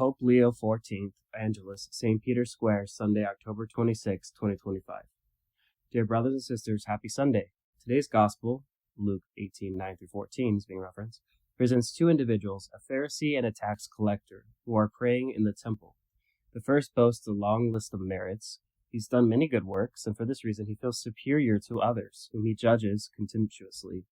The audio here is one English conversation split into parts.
Pope Leo XIV, Angelus, St. Peter's Square, Sunday, October 26, 2025. Dear brothers and sisters, happy Sunday. Today's Gospel, Luke 18:9-14 is being referenced, presents two individuals, a Pharisee and a tax collector, who are praying in the temple. The first boasts a long list of merits. He's done many good works, and for this reason he feels superior to others, whom he judges contemptuously.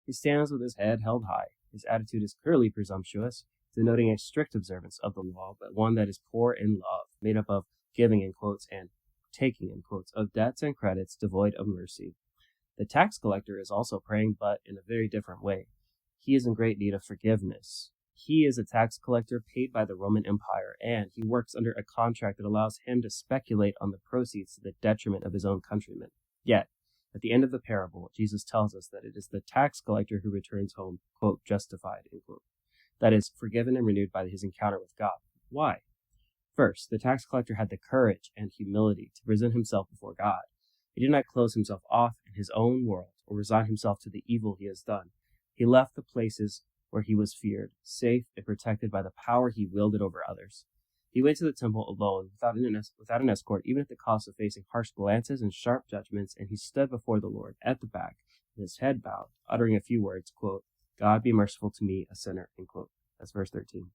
He stands with his head held high. His attitude is clearly presumptuous, denoting a strict observance of the law, but one that is poor in love, made up of giving in quotes and taking in quotes, of debts and credits devoid of mercy. The tax collector is also praying, but in a very different way. He is in great need of forgiveness. He is a tax collector paid by the Roman Empire, and he works under a contract that allows him to speculate on the proceeds to the detriment of his own countrymen. Yet, at the end of the parable, Jesus tells us that it is the tax collector who returns home, quote, justified, end quote. That is, forgiven and renewed by his encounter with God. Why? First, the tax collector had the courage and humility to present himself before God. He did not close himself off in his own world or resign himself to the evil he has done. He left the places where he was feared, safe and protected by the power he wielded over others. He went to the temple alone, without an escort, even at the cost of facing harsh glances and sharp judgments, and he stood before the Lord at the back, with his head bowed, uttering a few words, quote, God be merciful to me, a sinner, end quote. That's verse 13.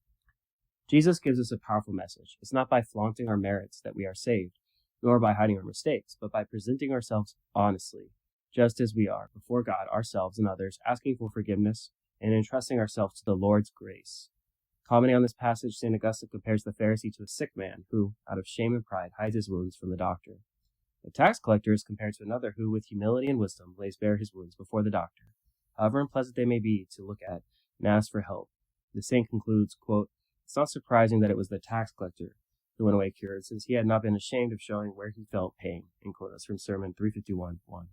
Jesus gives us a powerful message. It's not by flaunting our merits that we are saved, nor by hiding our mistakes, but by presenting ourselves honestly, just as we are, before God, ourselves, and others, asking for forgiveness and entrusting ourselves to the Lord's grace. Commenting on this passage, St. Augustine compares the Pharisee to a sick man who, out of shame and pride, hides his wounds from the doctor. The tax collector is compared to another who, with humility and wisdom, lays bare his wounds before the doctor, however unpleasant they may be to look at, and asks for help. The saint concludes, quote, it's not surprising that it was the tax collector who went away cured, since he had not been ashamed of showing where he felt pain, end quote. That's from Sermon 351:1.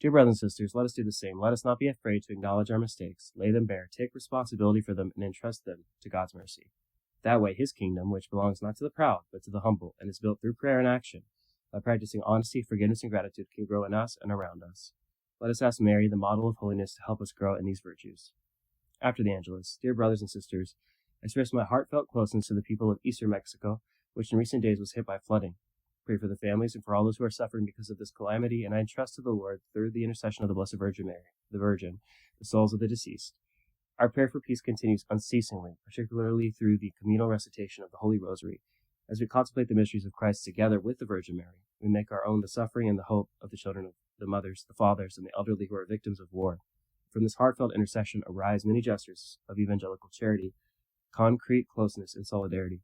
Dear brothers and sisters, let us do the same. Let us not be afraid to acknowledge our mistakes, lay them bare, take responsibility for them, and entrust them to God's mercy. That way, his kingdom, which belongs not to the proud, but to the humble, and is built through prayer and action, by practicing honesty, forgiveness, and gratitude, can grow in us and around us. Let us ask Mary, the model of holiness, to help us grow in these virtues. After the Angelus, dear brothers and sisters, I express my heartfelt closeness to the people of Eastern Mexico, which in recent days was hit by flooding. Pray for the families and for all those who are suffering because of this calamity, and I entrust to the Lord, through the intercession of the Blessed Virgin Mary, the Virgin, the souls of the deceased. Our prayer for peace continues unceasingly, particularly through the communal recitation of the Holy Rosary. As we contemplate the mysteries of Christ together with the Virgin Mary, we make our own the suffering and the hope of the children of the mothers, the fathers, and the elderly who are victims of war. From this heartfelt intercession arise many gestures of evangelical charity, concrete closeness, and solidarity.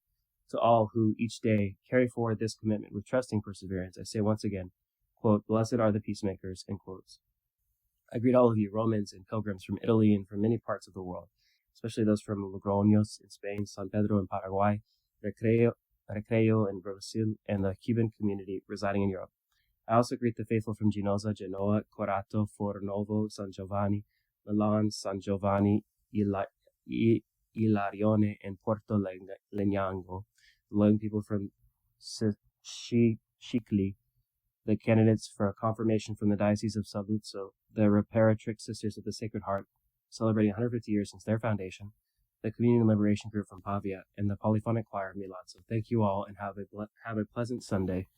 To all who each day carry forward this commitment with trusting perseverance, I say once again, quote, blessed are the peacemakers, end quotes. I greet all of you, Romans and pilgrims from Italy and from many parts of the world, especially those from Logroños in Spain, San Pedro in Paraguay, Recreo in Brazil, and the Cuban community residing in Europe. I also greet the faithful from Ginoza, Genoa, Corato, Fornovo, San Giovanni, Milan, San Giovanni, Ilarione, and Porto Legnango, the young people from Chicli, the candidates for a confirmation from the Diocese of Saluzzo, the Reparatrix Sisters of the Sacred Heart, celebrating 150 years since their foundation, the Communion Liberation Group from Pavia, and the Polyphonic Choir of Milan. So thank you all, and have a pleasant Sunday.